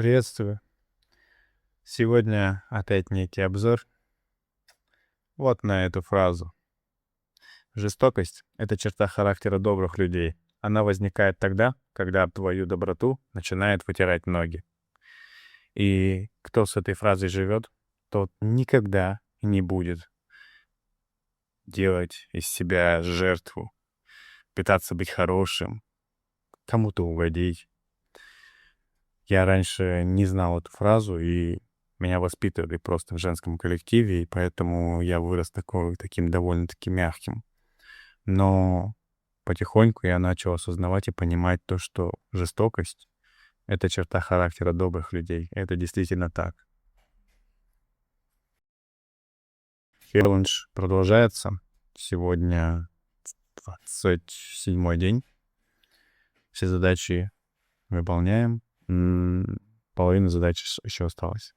Приветствую. Сегодня опять некий обзор вот на эту фразу. Жестокость — это черта характера добрых людей. Она возникает тогда, когда об твою доброту начинает вытирать ноги. И кто с этой фразой живет, тот никогда не будет делать из себя жертву, пытаться быть хорошим, кому-то угодить. Я раньше не знал эту фразу, и меня воспитывали просто в женском коллективе, и поэтому я вырос таким довольно-таки мягким. Но потихоньку я начал осознавать и понимать то, что жестокость — это черта характера добрых людей. Это действительно так. Челлендж продолжается. Сегодня 27-й день. Все задачи выполняем. Половина задач еще осталась.